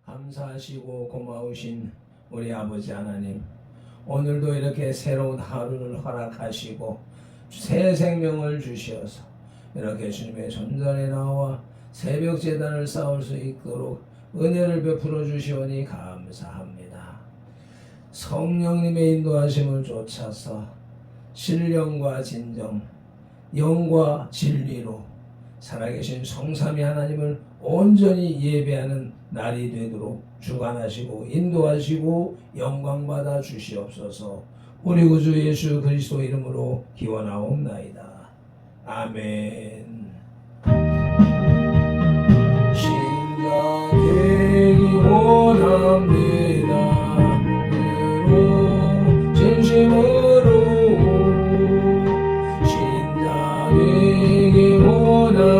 감사하시고 고마우신 우리 아버지 하나님, 오늘도 이렇게 새로운 하루를 허락하시고 새 생명을 주시어서 이렇게 주님의 전전에 나와 새벽 제단을 쌓을 수 있도록 은혜를 베풀어 주시오니 감사합니다. 성령님의 인도하심을 쫓아서 신령과 진정, 영과 진리로 살아계신 성삼위 하나님을 온전히 예배하는 날이 되도록 주관하시고 인도하시고 영광받아 주시옵소서. 우리 구주 예수 그리스도 이름으로 기원하옵나이다. 아멘. 신자 되기 원합니다. 진심으로 신자 되기 원합니다.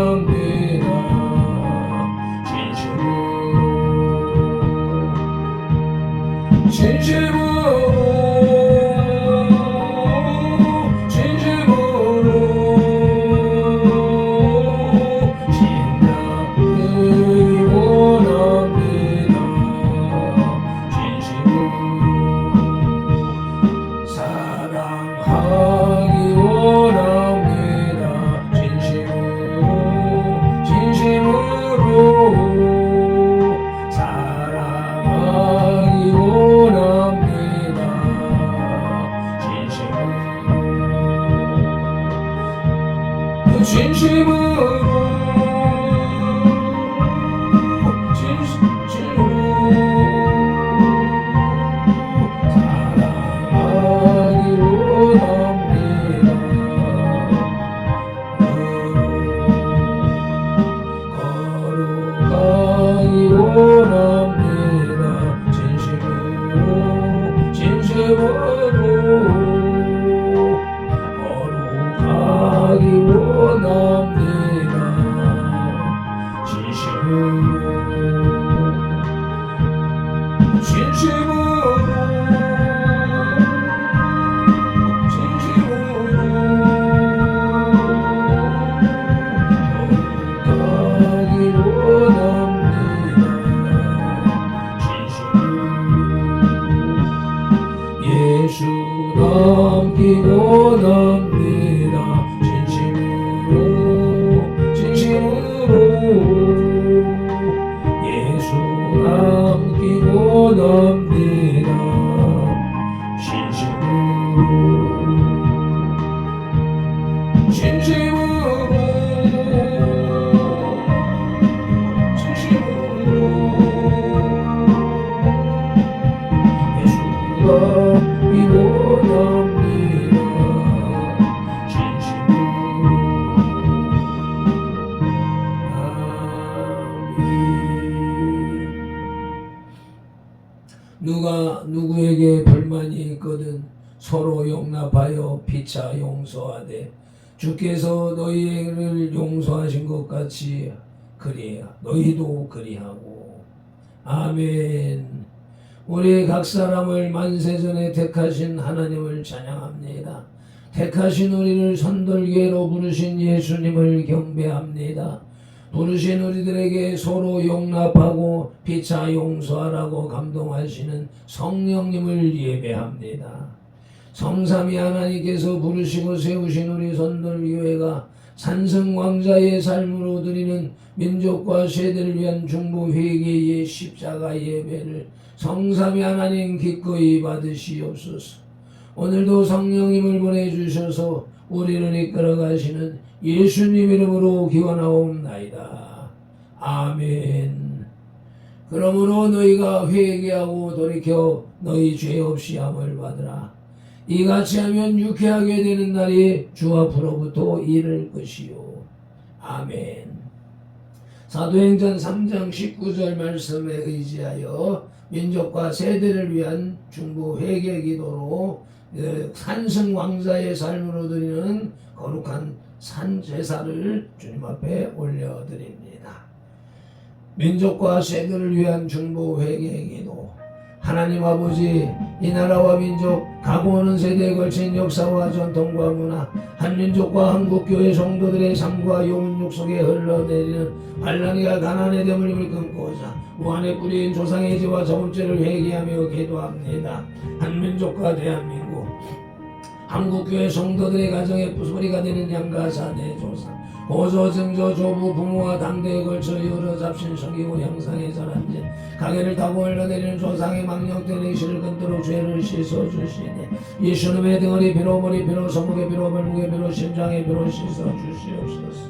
누가 누구에게 불만이 있거든 서로 용납하여 피차 용서하되 주께서 너희를 용서하신 것 같이 너희도 그리하고. 아멘. 우리 각 사람을 만세전에 택하신 하나님을 찬양합니다. 택하신 우리를 선돌교회로 부르신 예수님을 경배합니다. 부르신 우리들에게 서로 용납하고 피차 용서하라고 감동하시는 성령님을 예배합니다. 성삼위 하나님께서 부르시고 세우신 우리 선돌교회가 산성왕자의 삶으로 드리는 민족과 세대를 위한 중보 회개의 십자가 예배를 성삼위 하나님 기꺼이 받으시옵소서. 오늘도 성령님을 보내주셔서 우리를 이끌어 가시는 예수님 이름으로 기원하옵나이다. 아멘. 그러므로 너희가 회개하고 돌이켜 너희 죄 없이 함을 받으라. 이같이 하면 유쾌하게 되는 날이 주 앞으로부터 이를 것이요. 아멘. 사도행전 3장 19절 말씀에 의지하여 민족과 세대를 위한 중보 회개 기도로 산성 왕자의 삶으로 드리는 거룩한 산 제사를 주님 앞에 올려드립니다. 민족과 세대를 위한 중보 회개 기도. 하나님 아버지, 이 나라와 민족, 가고 오는 세대에 걸친 역사와 전통과 문화, 한민족과 한국교회 성도들의 삶과 영혼 족속에 흘러내리는 환란이가 가난의 대물림을 끊고자 무한의 뿌리인 조상의 죄와 저번죄를 회개하며 기도합니다. 한민족과 대한민국 한국교회 성도들의 가정에 부스머리가 되는 양가사 대조상 고조, 증조, 조부, 부모와 당대에 걸쳐 여러 잡신 성기고 형상의 전한제 가게를 타고 흘러내리는 조상의 망령된 행실을 끊도록 죄를 씻어주시니 예수님의 등허리 피로 머리 피로 손목의 피로 발목의 피로 심장의 피로 씻어주시옵소서.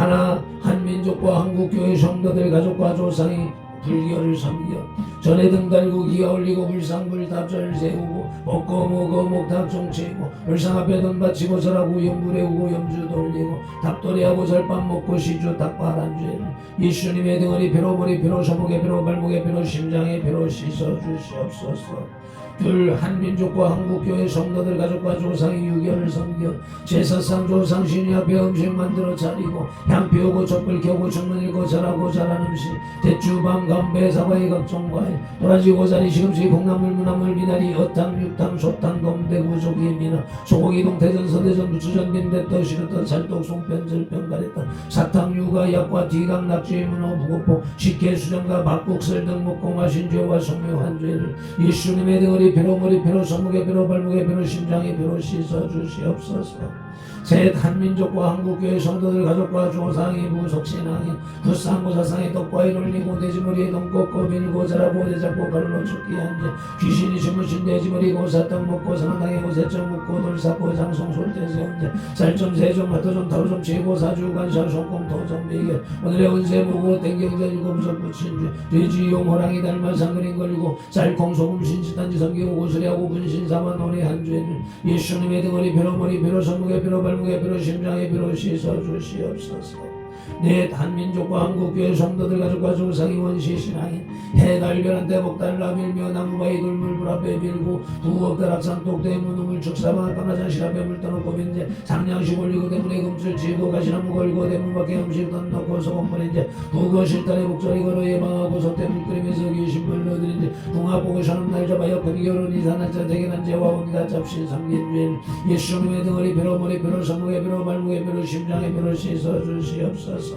하나 한민족과 한국교회 성도들 가족과 조상이 불교를 섬겨 전에 등 달고 기가 올리고 불상불답절 세우고 먹고 먹어 목탁 종치고 불상 앞에 돈 바치고 절하고 염불해우고 염주 돌리고 닭도리하고 절밥 먹고 시주 닭발한 죄를 예수님의 등허리 피로 머리 피로 손목의 피로 발목의 피로 심장의 피로 씻어주시옵소서. 둘 한민족과 한국교회 성도들 가족과 조상의 유교를 섬겨 제사상 조상 신이 앞에 음식 만들어 차리고 향 피우고 촛불 켜고 충문 읽고 잘하고 잘한 음식 대추밤 감배 사과의 각종 과일 도라지 고사리 시금치 콩나물 무나물 미나리 어탕 육탕 소탕 돔대구 조기 미나 소고기 동태전 서대전 부추전 빈대떡 시루떡 찰떡 송편절 병가래떡 사탕 유가 약과 뒤강 낙지 문어 부고포 식혜 수정과 박국설 등 먹고 마신 죄와 성묘한 죄를 예수님의 등허리 피로 머리 피로 손목의 피로 발목의 피로 심장의 피로 씻어주시옵소서. 셋 한민족과 한국교회 성도들 가족과 조상의 부속신앙인 부상고사상의 떡과일 올리고 돼지머리에 돈 꽂고 밀고 자라고 대잡고 갈로 죽기 한제 귀신이 주무신 돼지머리 고사떡 먹고 상당히 고세점 묻고 돌사고 장송 솔때 세운제 살점 세점 마토점 타로점 치고 사주 간샤 손금 토점 비결 오늘의 운세 보고 땡경자 일곱 부석 붙인 죄 돼지용 호랑이 닮아 상그림 걸리고 쌀콩 소금 신치단지 섬기고 고수리하고 분신사만 논의한 죄를 예수님의 등허리 피로 머리 피로 손목의 피로 발목의 피로 심장의 피로 씻어주시옵소서. 넷 한민족과 한국교회 성도들 가족과 조상이 원시신앙인 해달별한 대목달 라밀며 나무바위 돌물 불 앞에 빌고 부엌달 악산 똑대 무누물 축사방 까마잔실 앞에 물 떠놓고 빈제 상냥식 올리고 대문에 금술 치고 가시나무 걸고 대문 밖에 음식 던놓고 소금 보낸제 부거실달에 목소리 걸어 예방하고 소대물 끓이면서 귀신물 넣어드린제 붕합 보고 사는 날 잡아여 근결혼 이산한자 대견한 제와 온갖 잡신 삼긴 죄 예수님의 등허리 피로 머리 피로 손목의 피로 발목의 피로 심장의 피로 씻어주시옵소서.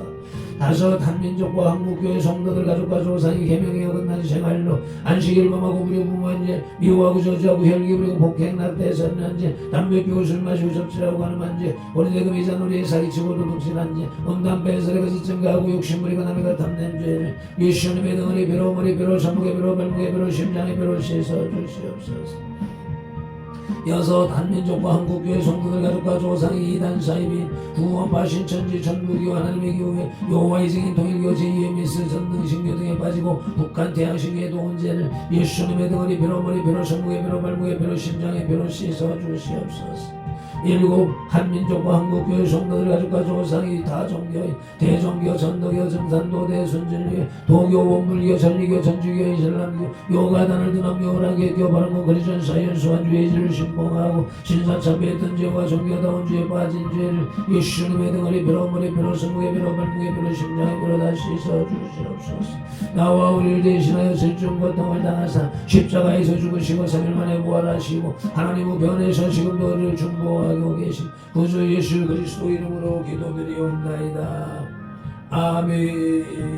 다섯 한민족과 한국교회 성도들 가족과 조상이 계명에 어긋난 생활로 안식일 범하고 무료 부모한제 미워하고 저주하고 혈기 부리고 폭행 낙태 선난제 담배 피우고 술 마시고 접질하고 가는 한제 오리대금 이자 놀이에 사기치고 도둑질한제 음담 배설에 거짓 증가하고 욕심 부리고 남의 탐낸 죄를 예수님의 등허리 피로 머리 피로 손목의 피로 발목의 피로 심장의 피로 씻어주시옵소서. 여섯 한민족과 한국교회 성도들 가족과 조상이 이단 사이비 구원파 신천지 전무교 하나님의 교회 여호와의 증인 통일교 제2의 미스 전등 신교 등에 빠지고 북한 태양신교에 도온 죄를 예수님의 등허리 피로 머리 피로 손목의 피로 발목의 피로 심장의 피로 씻어주시옵소서. 일곱 한민족과 한국교회 성도들 가족과 조상이 다종교 대종교 전도교 증산도대 순진교 도교 원불교 전리교 전주교 이슬람교 요가단을 드나 묘랑계교 바른고 그리전 사연수한주의 죄를 신봉하고 신사참배했던 죄와 종교다운 죄에 빠진 죄를 예수님의 등허리 피로 머리 피로 손목의 피로 발목의 피로 심장의 피로 다시 씻어주시옵소서. 나와 우리를 대신하여 슬중 고통을 당하사 십자가에서 죽으시고 3일 만에 부활하시고 하나님의 변에 서시금도 우리를 중보하고 계신 구주 예수 그리스도 이름으로 기도드리옵나이다. 아멘.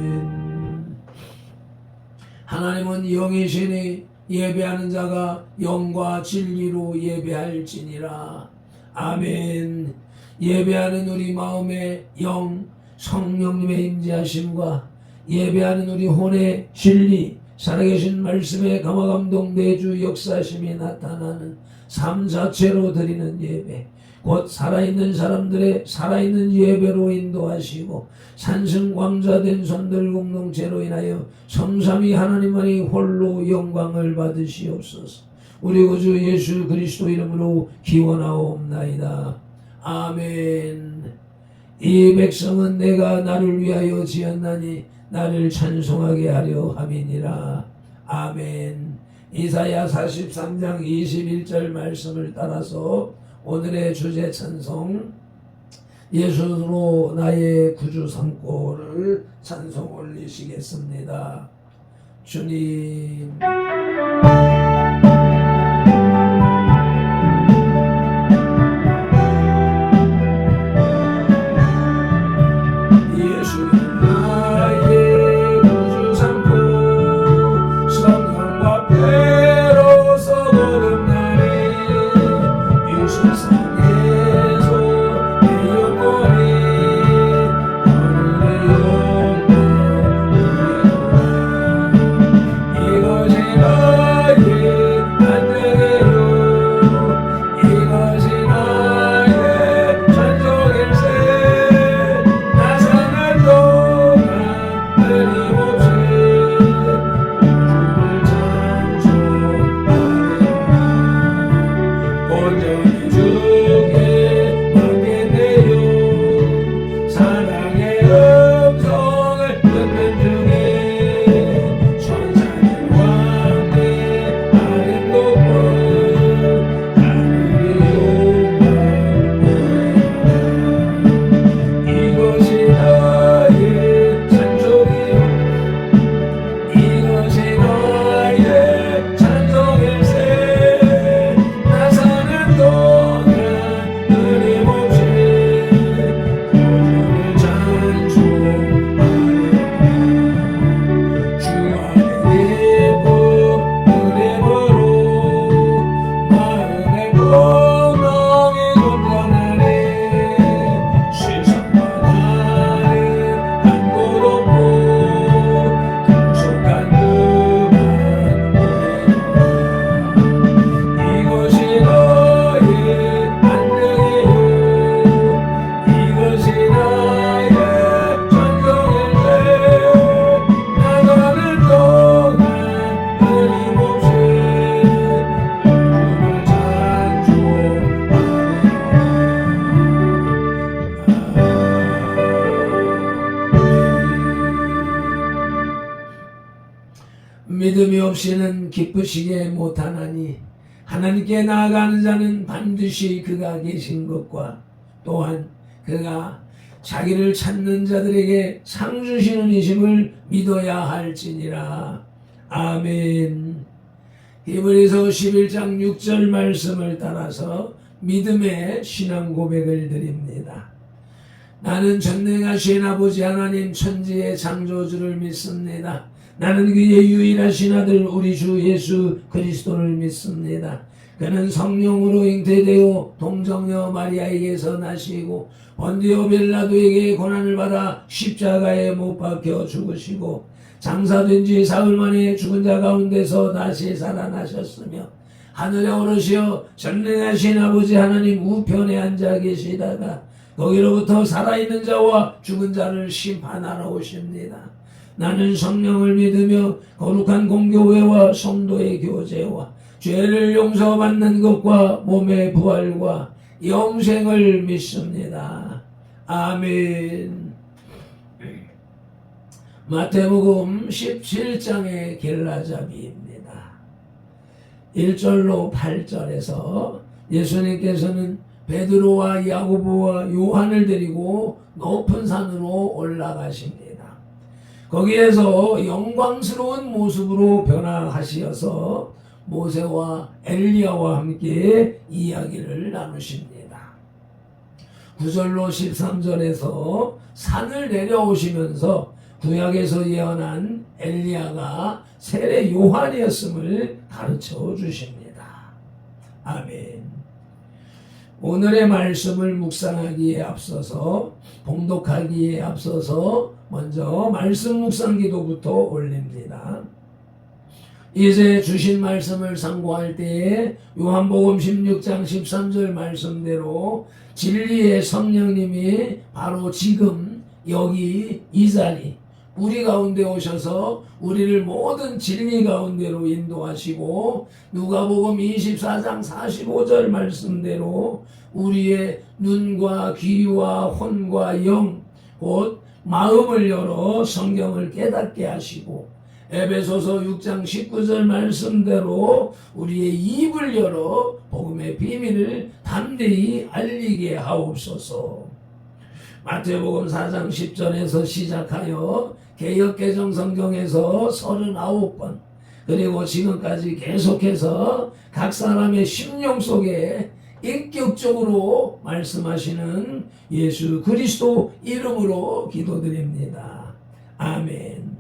하나님은 영이시니 예배하는 자가 영과 진리로 예배할지니라. 아멘. 예배하는 우리 마음의 영 성령님의 임재하심과 예배하는 우리 혼의 진리 살아계신 말씀의 감화감동 내주 역사심이 나타나는 삶 자체로 드리는 예배 곧 살아있는 사람들의 살아있는 예배로 인도하시고 산승광자된 손들 공동체로 인하여 성삼위 하나님만이 홀로 영광을 받으시옵소서. 우리 구주 예수 그리스도 이름으로 기원하옵나이다. 아멘. 이 백성은 내가 나를 위하여 지었나니 나를 찬송하게 하려 함이니라. 아멘. 이사야 43장 21절 말씀을 따라서 오늘의 주제 찬송 예수로 나의 구주 삼고를 찬송 올리시겠습니다. 주님 믿음이 없이는 기쁘시게 못하나니 하나님께 나아가는 자는 반드시 그가 계신 것과 또한 그가 자기를 찾는 자들에게 상 주시는 이심을 믿어야 할지니라. 아멘. 히브리서 11장 6절 말씀을 따라서 믿음의 신앙 고백을 드립니다. 나는 전능하신 아버지 하나님 천지의 창조주를 믿습니다. 나는 그의 유일하신 아들 우리 주 예수 그리스도를 믿습니다. 그는 성령으로 잉태되어 동정녀 마리아에게서 나시고 본디오 빌라도에게 고난을 받아 십자가에 못 박혀 죽으시고 장사된 지 사흘 만에 죽은 자 가운데서 다시 살아나셨으며 하늘에 오르시어 전능하신 아버지 하나님 우편에 앉아 계시다가 거기로부터 살아있는 자와 죽은 자를 심판하러 오십니다. 나는 성령을 믿으며 거룩한 공교회와 성도의 교제와 죄를 용서받는 것과 몸의 부활과 영생을 믿습니다. 아멘. 마태복음 17장의 겔라잡이입니다. 1절로 8절에서 예수님께서는 베드로와 야고보와 요한을 데리고 높은 산으로 올라가십니다. 거기에서 영광스러운 모습으로 변화하시어서 모세와 엘리야와 함께 이야기를 나누십니다. 9절로 13절에서 산을 내려오시면서 구약에서 예언한 엘리야가 세례 요한이었음을 가르쳐 주십니다. 아멘. 오늘의 말씀을 묵상하기에 앞서서 봉독하기에 앞서서 먼저 말씀 묵상 기도부터 올립니다. 이제 주신 말씀을 상고할 때에 요한복음 16장 13절 말씀대로 진리의 성령님이 바로 지금 여기 이 자리 우리 가운데 오셔서 우리를 모든 진리 가운데로 인도하시고 누가복음 24장 45절 말씀대로 우리의 눈과 귀와 혼과 영 곧 마음을 열어 성경을 깨닫게 하시고 에베소서 6장 19절 말씀대로 우리의 입을 열어 복음의 비밀을 담대히 알리게 하옵소서. 마태복음 4장 10절에서 시작하여 개역개정 성경에서 39번 그리고 지금까지 계속해서 각 사람의 심령 속에 인격적으로 말씀하시는 예수 그리스도 이름으로 기도드립니다. 아멘.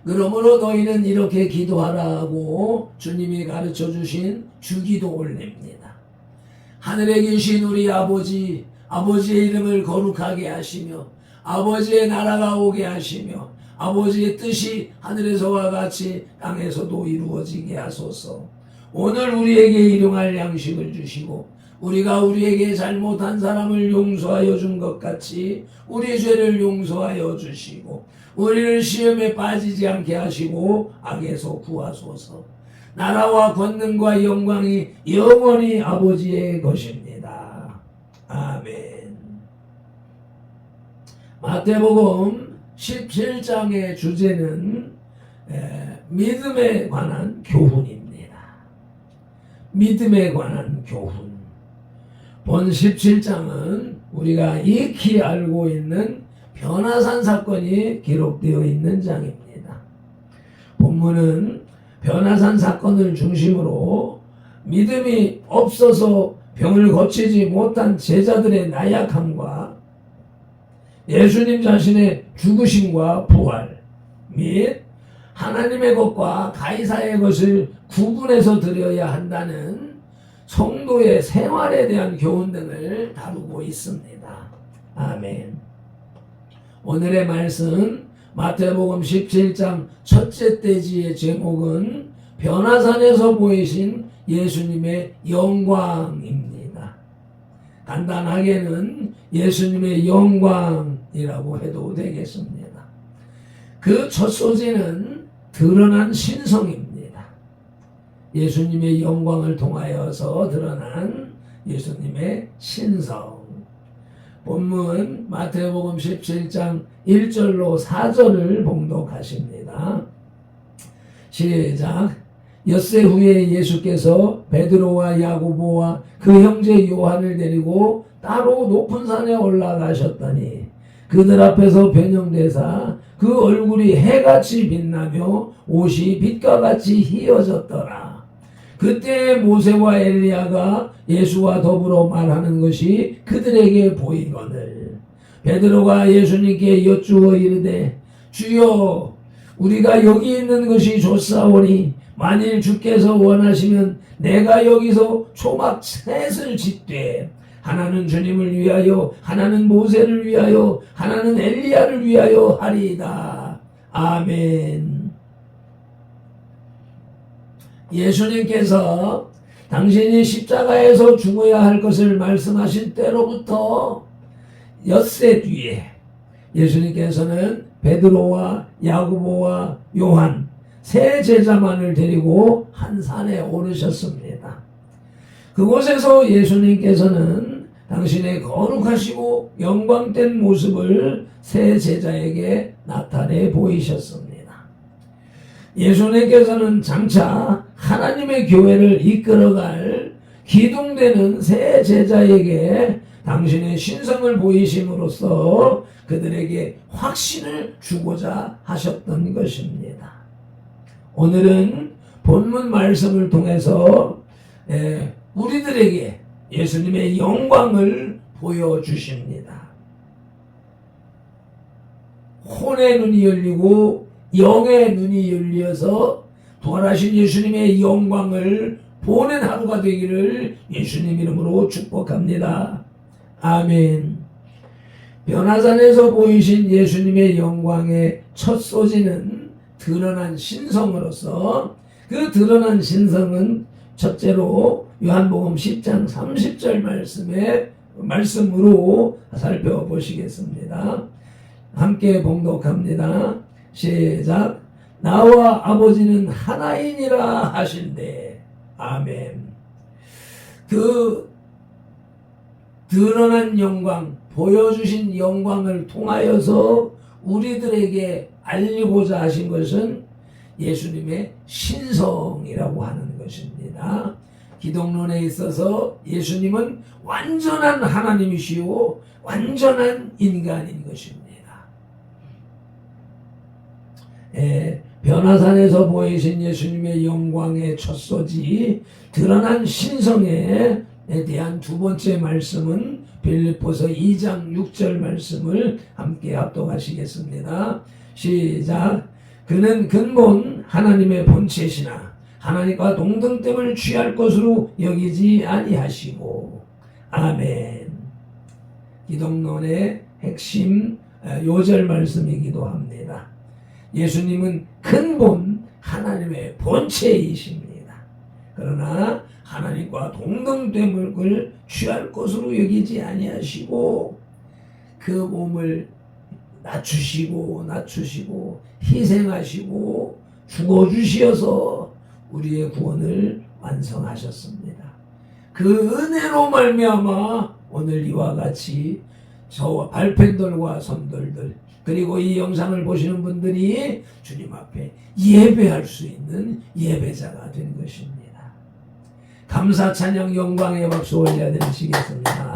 그러므로 너희는 이렇게 기도하라고 주님이 가르쳐 주신 주기도 올립니다. 하늘에 계신 우리 아버지, 아버지의 이름을 거룩하게 하시며 아버지의 나라가 오게 하시며 아버지의 뜻이 하늘에서와 같이 땅에서도 이루어지게 하소서. 오늘 우리에게 일용할 양식을 주시고 우리가 우리에게 잘못한 사람을 용서하여 준 것 같이 우리 죄를 용서하여 주시고 우리를 시험에 빠지지 않게 하시고 악에서 구하소서. 나라와 권능과 영광이 영원히 아버지의 것입니다. 아멘. 마태복음 17장의 주제는 믿음에 관한 교훈입니다. 믿음에 관한 교훈. 본 17장은 우리가 익히 알고 있는 변화산 사건이 기록되어 있는 장입니다. 본문은 변화산 사건을 중심으로 믿음이 없어서 병을 고치지 못한 제자들의 나약함과 예수님 자신의 죽으심과 부활 및 하나님의 것과 가이사의 것을 구분해서 드려야 한다는 성도의 생활에 대한 교훈 등을 다루고 있습니다. 아멘. 오늘의 말씀 마태복음 17장 첫째 대지의 제목은 변화산에서 보이신 예수님의 영광입니다. 간단하게는 예수님의 영광이라고 해도 되겠습니다. 그 첫 소재는 드러난 신성입니다. 예수님의 영광을 통하여서 드러난 예수님의 신성. 본문 마태복음 17장 1절로 4절을 봉독하십니다. 시작. 엿새 후에 예수께서 베드로와 야고보와 그 형제 요한을 데리고 따로 높은 산에 올라가셨더니 그들 앞에서 변형되사 그 얼굴이 해같이 빛나며 옷이 빛과 같이 희어졌더라. 그때 모세와 엘리야가 예수와 더불어 말하는 것이 그들에게 보이거늘 베드로가 예수님께 여쭈어 이르되 주여 우리가 여기 있는 것이 좋사오니 만일 주께서 원하시면 내가 여기서 초막 셋을 짓되 하나는 주님을 위하여 하나는 모세를 위하여 하나는 엘리야를 위하여 하리이다. 아멘. 예수님께서 당신이 십자가에서 죽어야 할 것을 말씀하신 때로부터 엿새 뒤에 예수님께서는 베드로와 야고보와 요한 세 제자만을 데리고 한 산에 오르셨습니다. 그곳에서 예수님께서는 당신의 거룩하시고 영광된 모습을 세 제자에게 나타내 보이셨습니다. 예수님께서는 장차 하나님의 교회를 이끌어갈 기둥되는 세 제자에게 당신의 신성을 보이심으로써 그들에게 확신을 주고자 하셨던 것입니다. 오늘은 본문 말씀을 통해서 우리들에게 예수님의 영광을 보여주십니다. 혼의 눈이 열리고 영의 눈이 열려서 부활하신 예수님의 영광을 보는 하루가 되기를 예수님 이름으로 축복합니다. 아멘. 변화산에서 보이신 예수님의 영광의 첫 소지는 드러난 신성으로서 그 드러난 신성은 첫째로 요한복음 10장 30절 말씀으로 살펴보시겠습니다. 함께 봉독합니다. 시작. 나와 아버지는 하나이니라 하신대. 아멘. 그 드러난 영광, 보여주신 영광을 통하여서 우리들에게 알리고자 하신 것은 예수님의 신성이라고 하는 것입니다. 기독론에 있어서 예수님은 완전한 하나님이시오 완전한 인간인 것입니다. 변화산에서 보이신 예수님의 영광의 첫 소지 드러난 신성에 대한 두 번째 말씀은 빌립보서 2장 6절 말씀을 함께 합독하시겠습니다. 시작. 그는 근본 하나님의 본체시나 하나님과 동등됨을 취할 것으로 여기지 아니하시고. 아멘. 기독론의 핵심 요절 말씀이기도 합니다. 예수님은 근본 하나님의 본체이십니다. 그러나 하나님과 동등됨을 취할 것으로 여기지 아니하시고 그 몸을 낮추시고 희생하시고 죽어주시어서 우리의 구원을 완성하셨습니다. 그 은혜로 말미암아 오늘 이와 같이 저와 발펜들과 선들들 그리고 이 영상을 보시는 분들이 주님 앞에 예배할 수 있는 예배자가 된 것입니다. 감사 찬양 영광의 박수 올려드리시겠습니다.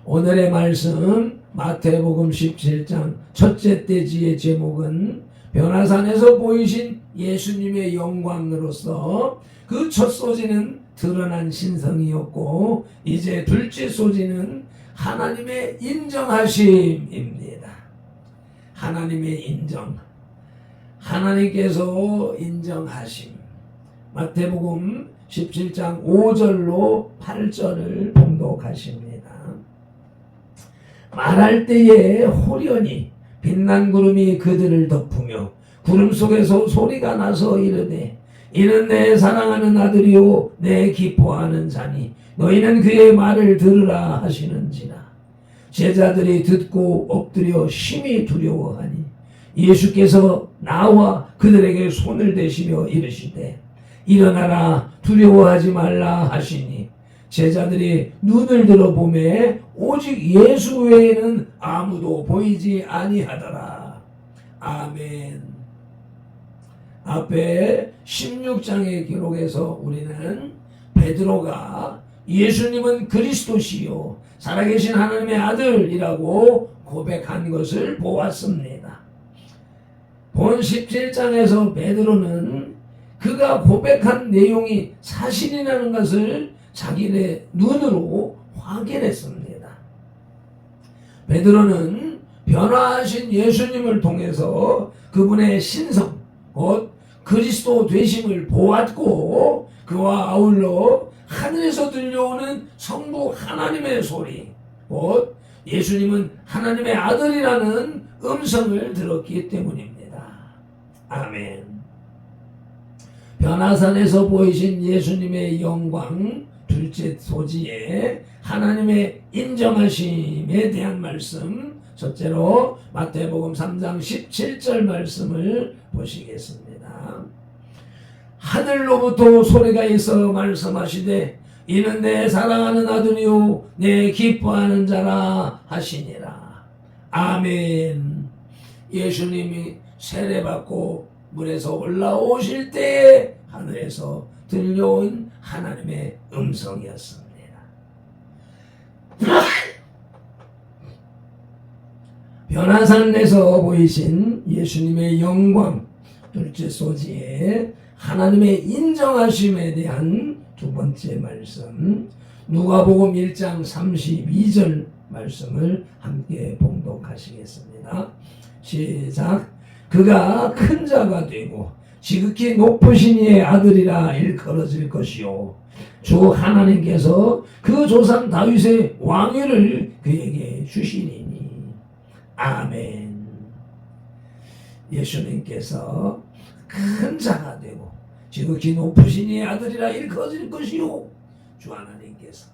오늘의 말씀 마태복음 17장 첫째 대지의 제목은 변화산에서 보이신 예수님의 영광으로서 그 첫 소지는 드러난 신성이었고 이제 둘째 소지는 하나님의 인정하심입니다. 하나님의 인정, 하나님께서 인정하심. 마태복음 17장 5절로 8절을 봉독하십니다. 말할 때에 호련히 빛난 구름이 그들을 덮으며 구름 속에서 소리가 나서 이르되 이는 내 사랑하는 아들이요 내 기뻐하는 자니 너희는 그의 말을 들으라 하시는지라. 제자들이 듣고 엎드려 심히 두려워하니 예수께서 나와 그들에게 손을 대시며 이르시되 일어나라 두려워하지 말라 하시니 제자들이 눈을 들어 보매 오직 예수 외에는 아무도 보이지 아니하더라. 아멘. 앞에 16장의 기록에서 우리는 베드로가 예수님은 그리스도시요 살아계신 하나님의 아들이라고 고백한 것을 보았습니다. 본 17장에서 베드로는 그가 고백한 내용이 사실이라는 것을 자기네 눈으로 확인했습니다. 베드로는 변화하신 예수님을 통해서 그분의 신성, 곧 그리스도 되심을 보았고 그와 아울러 하늘에서 들려오는 성부 하나님의 소리, 곧 예수님은 하나님의 아들이라는 음성을 들었기 때문입니다. 아멘. 변화산에서 보이신 예수님의 영광 둘째 소지에 하나님의 인정하심에 대한 말씀, 첫째로 마태복음 3장 17절 말씀을 보시겠습니다. 하늘로부터 소리가 있어 말씀하시되 이는 내 사랑하는 아들이요 내 기뻐하는 자라 하시니라. 아멘. 예수님이 세례받고 물에서 올라오실 때에 하늘에서 들려온 하나님의 음성이었습니다. 변화산에서 보이신 예수님의 영광 둘째 소지에 하나님의 인정하심에 대한 두 번째 말씀, 누가복음 1장 32절 말씀을 함께 봉독하시겠습니다. 시작. 그가 큰 자가 되고 지극히 높으신 이의 아들이라 일컬어질 것이요 주 하나님께서 그 조상 다윗의 왕위를 그에게 주시리니. 아멘. 예수님께서 큰 자가 되고 지극히 높으신 이의 아들이라 일컬어질 것이요 주 하나님께서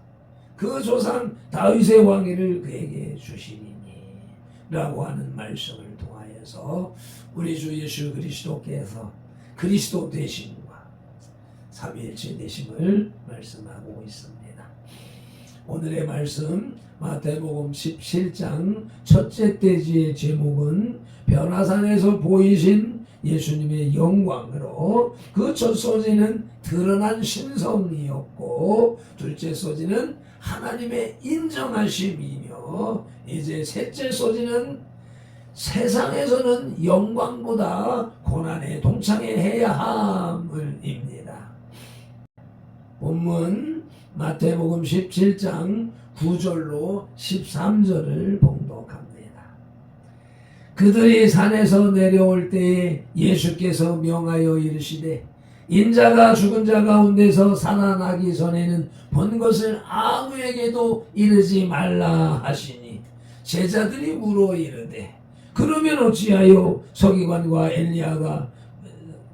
그 조상 다윗의 왕위를 그에게 주시리니 라고 하는 말씀을 통하여서 우리 주 예수 그리스도께서 그리스도 되심과 삼위일체 되심을 말씀하고 있습니다. 오늘의 말씀 마태복음 17장 첫째 대지의 제목은 변화산에서 보이신 예수님의 영광으로 그 첫 소지는 드러난 신성이었고 둘째 소지는 하나님의 인정하심이며 이제 셋째 소지는 세상에서는 영광보다 고난에 동참해야 함을입니다. 본문 마태복음 17장 9절로 13절을 봉독합니다. 그들이 산에서 내려올 때에 예수께서 명하여 이르시되 인자가 죽은 자 가운데서 살아나기 전에는 본 것을 아무에게도 이르지 말라 하시니 제자들이 물어 이르되 그러면 어찌하여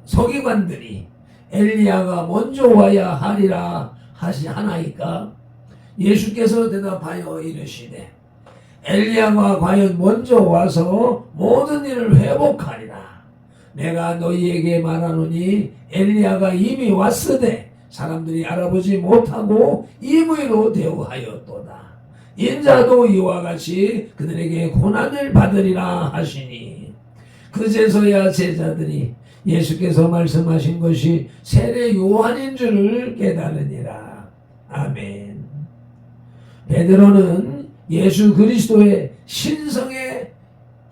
서기관들이 엘리야가 먼저 와야 하리라 하나이까? 예수께서 대답하여 이르시되 엘리야가 과연 먼저 와서 모든 일을 회복하리라. 내가 너희에게 말하노니 엘리야가 이미 왔으되 사람들이 알아보지 못하고 임의로 대우하였도다. 인자도 이와 같이 그들에게 고난을 받으리라 하시니 그제서야 제자들이 예수께서 말씀하신 것이 세례 요한인 줄을 깨달으니라. 아멘. 베드로는 예수 그리스도의 신성의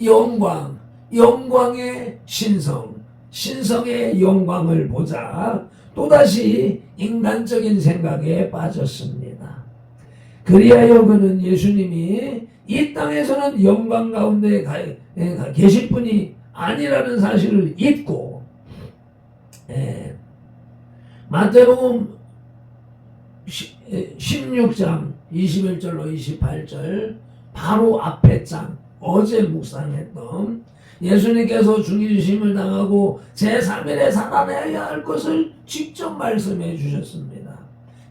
영광, 영광의 신성, 신성의 영광을 보자 또다시 인간적인 생각에 빠졌습니다. 그리하여 그는 예수님이 이 땅에서는 영광 가운데 계실 분이 아니라는 사실을 잊고 마태복음 16장 21절로 28절 바로 앞에 장 어제 묵상했던 예수님께서 죽이심을 당하고 제3일에 살아내야 할 것을 직접 말씀해 주셨습니다.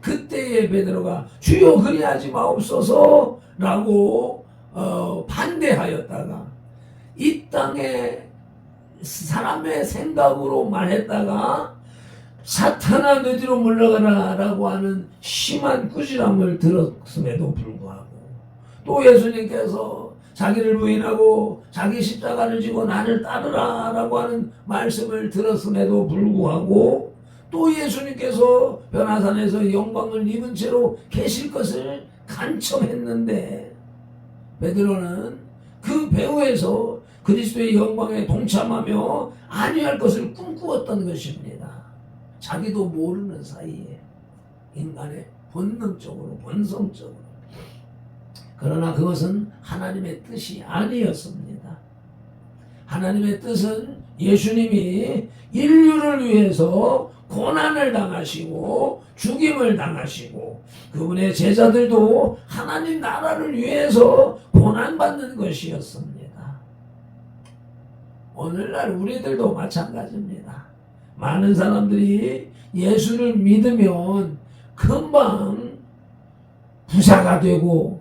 그때에 베드로가 주여 그리하지 마옵소서 라고 반대하였다가 이 땅에 사람의 생각으로 말했다가 사탄아 내 뒤로 물러가라 라고 하는 심한 꾸지람을 들었음에도 불구하고 또 예수님께서 자기를 부인하고 자기 십자가를 지고 나를 따르라 라고 하는 말씀을 들었음에도 불구하고 또 예수님께서 변화산에서 영광을 입은 채로 계실 것을 간청했는데 베드로는 그 배후에서 그리스도의 영광에 동참하며 안위할 것을 꿈꾸었던 것입니다. 자기도 모르는 사이에 인간의 본능적으로 본성적으로. 그러나 그것은 하나님의 뜻이 아니었습니다. 하나님의 뜻은 예수님이 인류를 위해서 고난을 당하시고 죽임을 당하시고 그분의 제자들도 하나님 나라를 위해서 고난받는 것이었습니다. 오늘날 우리들도 마찬가지입니다. 많은 사람들이 예수를 믿으면 금방 부자가 되고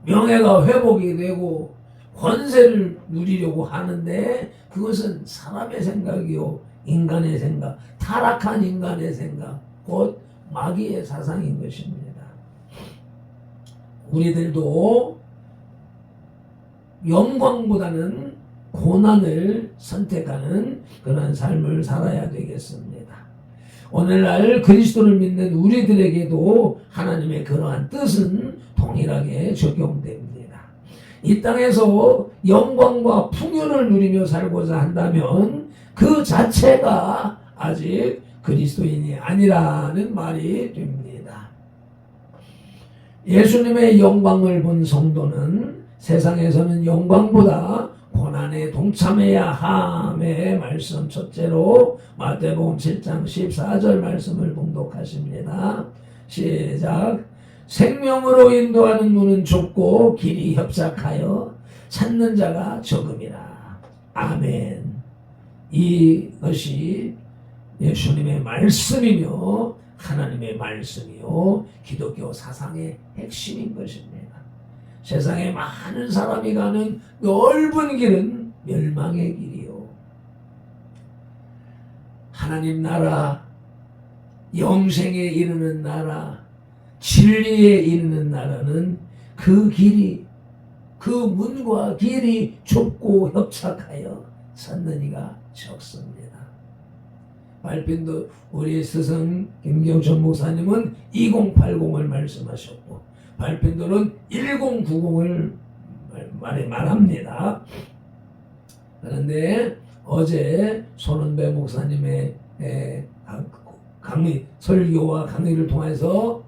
명예가 회복이 되고 권세를 누리려고 하는데 그것은 사람의 생각이요 인간의 생각, 타락한 인간의 생각, 곧 마귀의 사상인 것입니다. 우리들도 영광보다는 고난을 선택하는 그런 삶을 살아야 되겠습니다. 오늘날 그리스도를 믿는 우리들에게도 하나님의 그러한 뜻은 동일하게 적용됩니다. 이 땅에서 영광과 풍요를 누리며 살고자 한다면 그 자체가 아직 그리스도인이 아니라는 말이 됩니다. 예수님의 영광을 본 성도는 세상에서는 영광보다 고난에 동참해야 함의 말씀 첫째로 마태복음 7장 14절 말씀을 봉독하십니다. 시작. 생명으로 인도하는 문은 좁고 길이 협착하여 찾는 자가 적음이라. 아멘. 이것이 예수님의 말씀이며 하나님의 말씀이요 기독교 사상의 핵심인 것입니다. 세상에 많은 사람이 가는 넓은 길은 멸망의 길이요. 하나님 나라, 영생에 이르는 나라, 진리에 이르는 나라는 그 길이, 그 문과 길이 좁고 협착하여 찾는 이가 적습니다. 발핀도 우리 스승 김경천 목사님은 2080을 말씀하셨고 발핀도는 1090을 말합니다. 그런데 어제 손은배 목사님의 강의, 설교와 강의를 통해서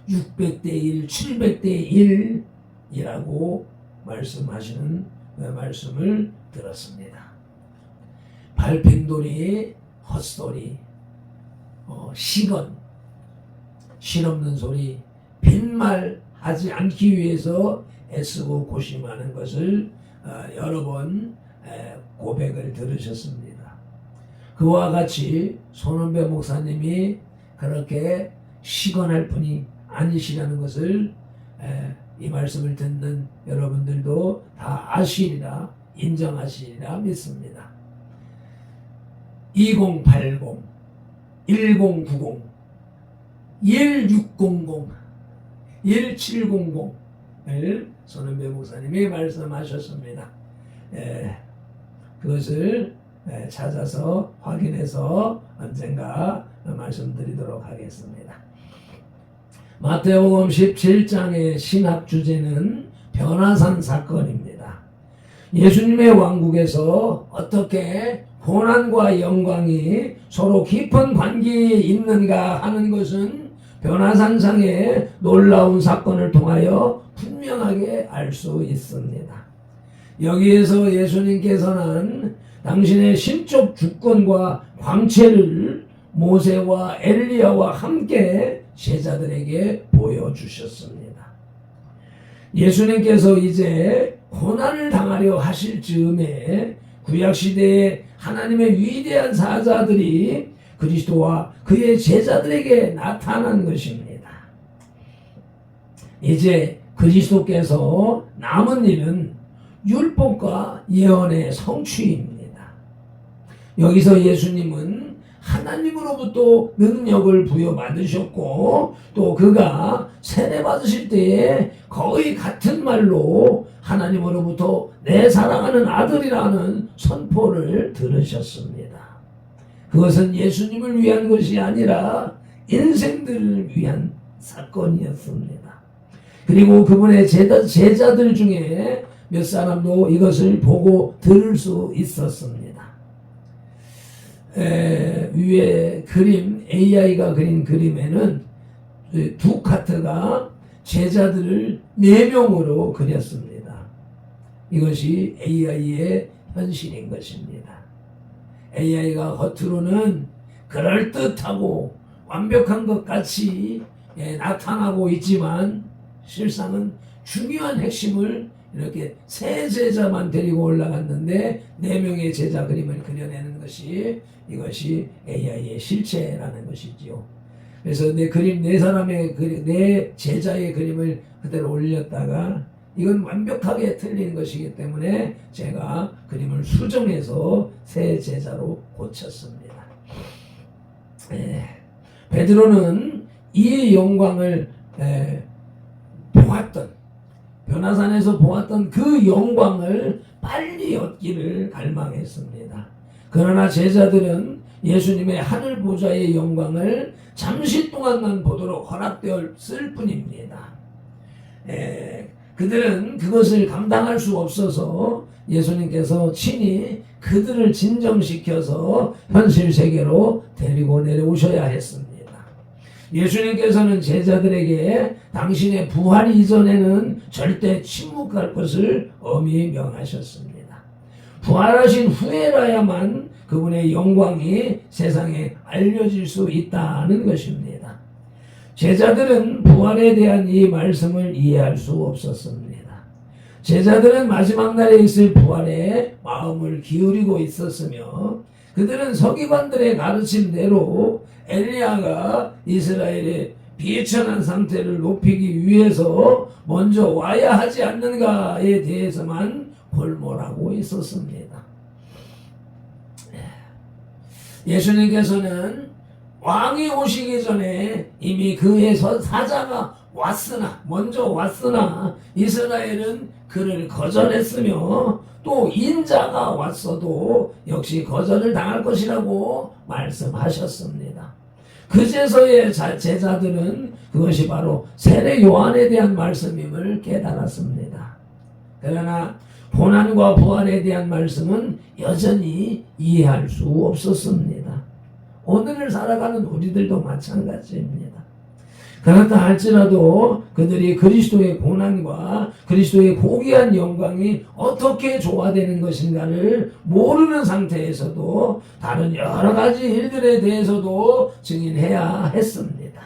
600대 1, 700대 1이라고 말씀하시는 말씀을 들었습니다. 발핀돌이 헛소리, 시건, 실없는 소리, 빈말 하지 않기 위해서 애쓰고 고심하는 것을 여러 번 고백을 들으셨습니다. 그와 같이 손은배 목사님이 그렇게 시건할 분이 아니시라는 것을 이 말씀을 듣는 여러분들도 다 아시리라 인정하시리라 믿습니다. 2080, 1090, 1600, 1700을 손은배 목사님이 말씀하셨습니다. 그것을 찾아서 확인해서 언젠가 말씀드리도록 하겠습니다. 마태복음 17장의 신학 주제는 변화산 사건입니다. 예수님의 왕국에서 어떻게 고난과 영광이 서로 깊은 관계에 있는가 하는 것은 변화산상의 놀라운 사건을 통하여 분명하게 알 수 있습니다. 여기에서 예수님께서는 당신의 신적 주권과 광채를 모세와 엘리야와 함께 제자들에게 보여주셨습니다. 예수님께서 이제 고난을 당하려 하실 즈음에 구약시대에 하나님의 위대한 사자들이 그리스도와 그의 제자들에게 나타난 것입니다. 이제 그리스도께서 남은 일은 율법과 예언의 성취입니다. 여기서 예수님은 하나님으로부터 능력을 부여받으셨고 또 그가 세례받으실 때에 거의 같은 말로 하나님으로부터 내 사랑하는 아들이라는 선포를 들으셨습니다. 그것은 예수님을 위한 것이 아니라 인생들을 위한 사건이었습니다. 그리고 그분의 제자들 중에 몇 사람도 이것을 보고 들을 수 있었습니다. 위에 그림, AI가 그린 그림에는 두 카트가 제자들을 4명으로 그렸습니다. 이것이 AI의 현실인 것입니다. AI가 겉으로는 그럴듯하고 완벽한 것 같이 나타나고 있지만 실상은 중요한 핵심을 이렇게 3제자만 데리고 올라갔는데 4명의 제자 그림을 그려내는 것이 이것이 AI의 실체라는 것이지요. 그래서 내 그림, 4사람의 내 제자의 그림을 그대로 올렸다가 이건 완벽하게 틀린 것이기 때문에 제가 그림을 수정해서 3제자로 고쳤습니다. 베드로는 이 영광을 보았던, 변화산에서 보았던 그 영광을 빨리 얻기를 갈망했습니다. 그러나 제자들은 예수님의 하늘 보좌의 영광을 잠시 동안만 보도록 허락되었을 뿐입니다. 그들은 그것을 감당할 수 없어서 예수님께서 친히 그들을 진정시켜서 현실 세계로 데리고 내려오셔야 했습니다. 예수님께서는 제자들에게 당신의 부활 이전에는 절대 침묵할 것을 엄히 명하셨습니다. 부활하신 후에라야만 그분의 영광이 세상에 알려질 수 있다는 것입니다. 제자들은 부활에 대한 이 말씀을 이해할 수 없었습니다. 제자들은 마지막 날에 있을 부활에 마음을 기울이고 있었으며 그들은 서기관들의 가르침대로 엘리야가 이스라엘의 비천한 상태를 높이기 위해서 먼저 와야 하지 않는가에 대해서만 골몰하고 있었습니다. 예수님께서는 왕이 오시기 전에 이미 그의 사자가 먼저 왔으나 이스라엘은 그를 거절했으며 또 인자가 왔어도 역시 거절을 당할 것이라고 말씀하셨습니다. 그제서야 제자들은 그것이 바로 세례 요한에 대한 말씀임을 깨달았습니다. 그러나 고난과 부활에 대한 말씀은 여전히 이해할 수 없었습니다. 오늘을 살아가는 우리들도 마찬가지입니다. 그렇다 할지라도 그들이 그리스도의 고난과 그리스도의 고귀한 영광이 어떻게 조화되는 것인가를 모르는 상태에서도 다른 여러 가지 일들에 대해서도 증인해야 했습니다.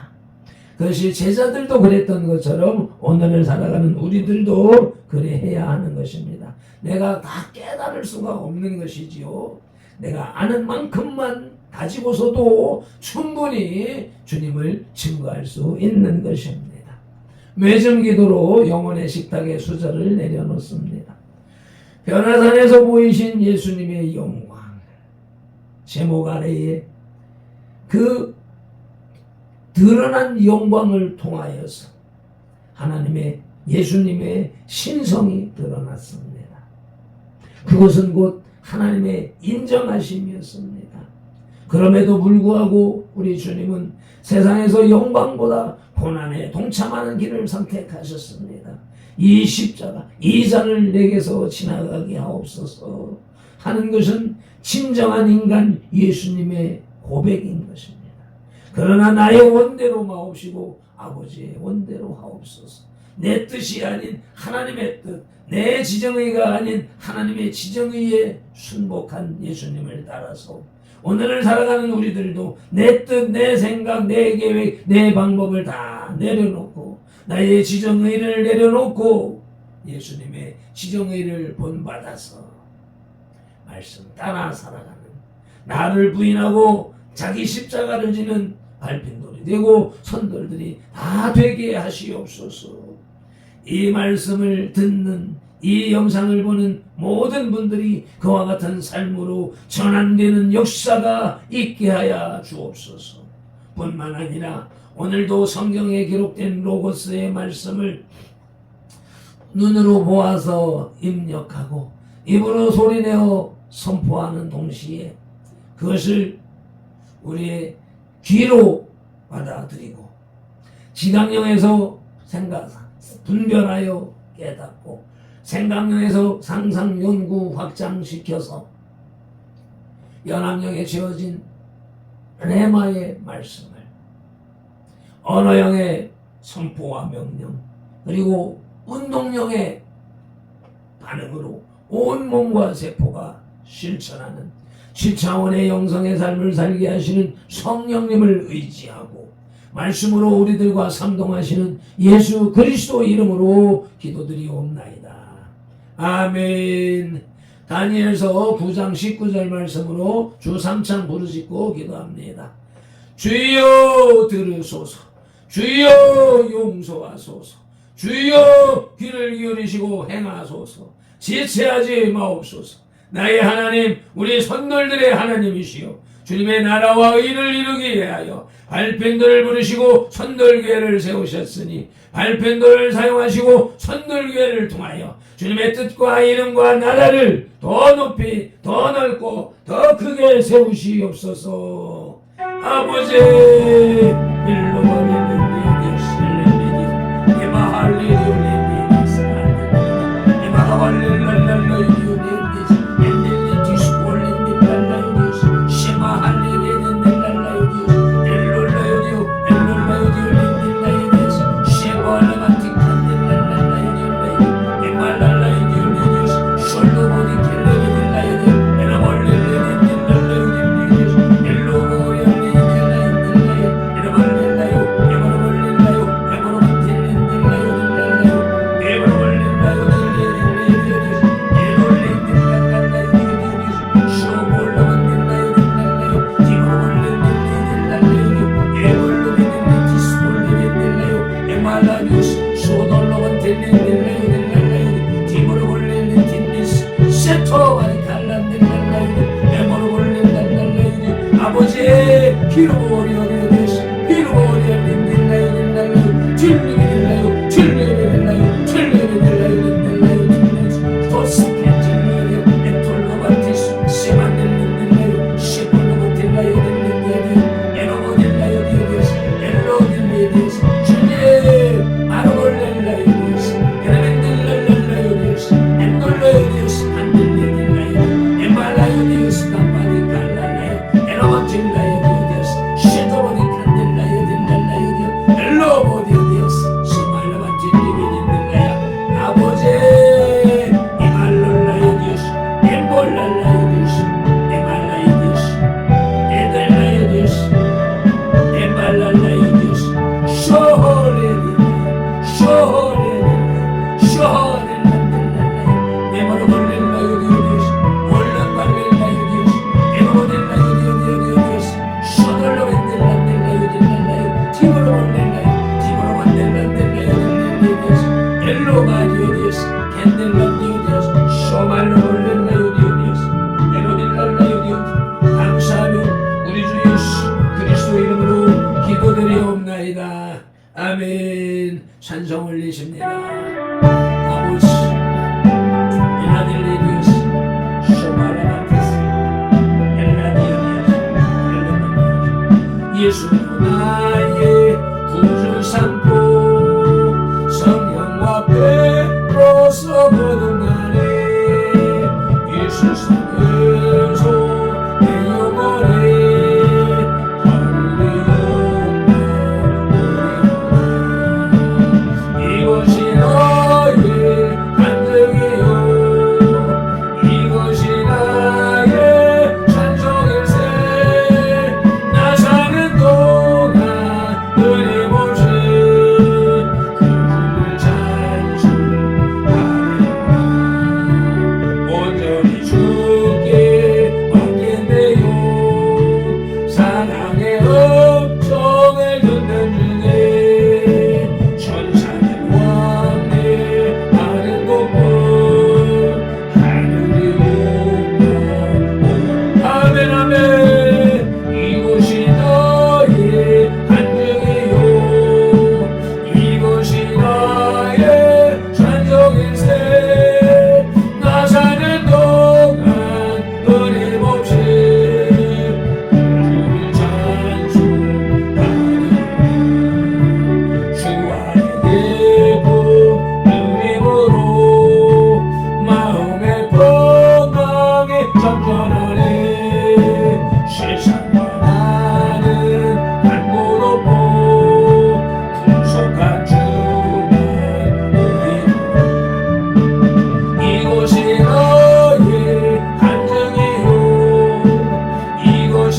그것이 제자들도 그랬던 것처럼 오늘을 살아가는 우리들도 그래야 하는 것입니다. 내가 다 깨달을 수가 없는 것이지요. 내가 아는 만큼만 가지고서도 충분히 주님을 증거할 수 있는 것입니다. 매점 기도로 영혼의 식탁에 수저를 내려놓습니다. 변화산에서 보이신 예수님의 영광, 제목 아래에 그 드러난 영광을 통하여서 하나님의 예수님의 신성이 드러났습니다. 그것은 곧 하나님의 인정하심이었습니다. 그럼에도 불구하고 우리 주님은 세상에서 영광보다 고난에 동참하는 길을 선택하셨습니다. 이 십자가, 이 잔을 내게서 지나가게 하옵소서 하는 것은 진정한 인간 예수님의 고백인 것입니다. 그러나 나의 원대로 마옵시고 아버지의 원대로 하옵소서. 내 뜻이 아닌 하나님의 뜻, 내 지정의가 아닌 하나님의 지정의에 순복한 예수님을 따라서 오늘을 살아가는 우리들도 내 뜻, 내 생각, 내 계획, 내 방법을 다 내려놓고 나의 지정의를 내려놓고 예수님의 지정의를 본받아서 말씀 따라 살아가는 나를 부인하고 자기 십자가를 지는 발핀돌이 되고 선돌들이 다 되게 하시옵소서. 이 말씀을 듣는 이 영상을 보는 모든 분들이 그와 같은 삶으로 전환되는 역사가 있게 하여 주옵소서. 뿐만 아니라 오늘도 성경에 기록된 로고스의 말씀을 눈으로 보아서 입력하고 입으로 소리내어 선포하는 동시에 그것을 우리의 귀로 받아들이고 지각령에서 분별하여 깨닫고 생각령에서 상상 연구 확장시켜서 연합령에 지어진 레마의 말씀을 언어형의 선포와 명령 그리고 운동령의 반응으로 온 몸과 세포가 실천하는 7차원의 영성의 삶을 살게 하시는 성령님을 의지하고 말씀으로 우리들과 삼동하시는 예수 그리스도 이름으로 기도드리옵나이다. 아멘. 다니엘서 9장 19절 말씀으로 주 3창 부르짖고 기도합니다. 주여 들으소서. 주여 용서하소서. 주여 귀를 기울이시고 행하소서. 지체하지 마옵소서. 나의 하나님, 우리 선돌들의 하나님이시여, 주님의 나라와 의를 이루기 위하여 발펜도를 부르시고 선돌교회를 세우셨으니 발펜도를 사용하시고 선돌교회를 통하여 주님의 뜻과 이름과 나라를 더 높이 더 넓고 더 크게 세우시옵소서. 아버지 일로 아멘. 찬송 올리십니다. 아버지 엘라델리디오스 쇼마라바티스 엘라디오니아스 예수 나의 구주 삼고 성령과 배로서 거듭나네. 예수 성에서 내 영혼에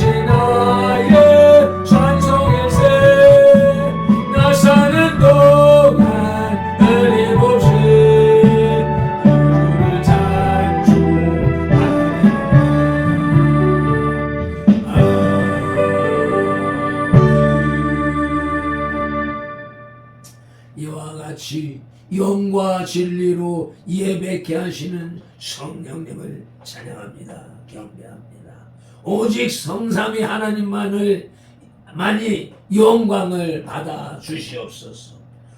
다시 나의 찬송일세 나 사는 동안 끊임없이 주를 찬송하리. 이와 같이 영과 진리로 예배케 하시는 성령님을 찬양합니다. 경배합니다. 오직 성삼위 하나님만이 영광을 받아 주시옵소서.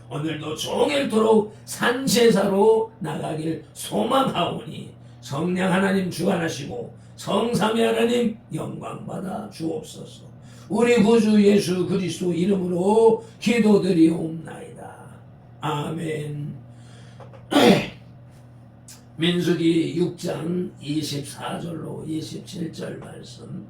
오늘도 종일토록 산제사로 나가길 소망하오니 성령 하나님 주관하시고 성삼위 하나님 영광 받아 주옵소서. 우리 구주 예수 그리스도 이름으로 기도드리옵나이다. 아멘. 민수기 6장 24절로 27절 말씀.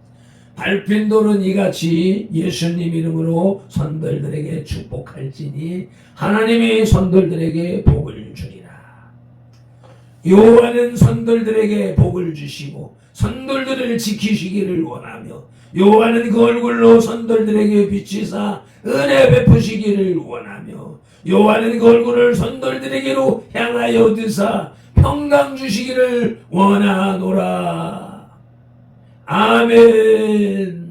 밟힌 돌은 이같이 예수님 이름으로 선돌들에게 축복할지니 하나님이 선돌들에게 복을 주리라. 여호와는 선돌들에게 복을 주시고 선돌들을 지키시기를 원하며 여호와는 그 얼굴로 선돌들에게 비치사 은혜 베푸시기를 원하며 여호와는 그 얼굴을 선돌들에게로 향하여 드사 평강 주시기를 원하노라. 아멘.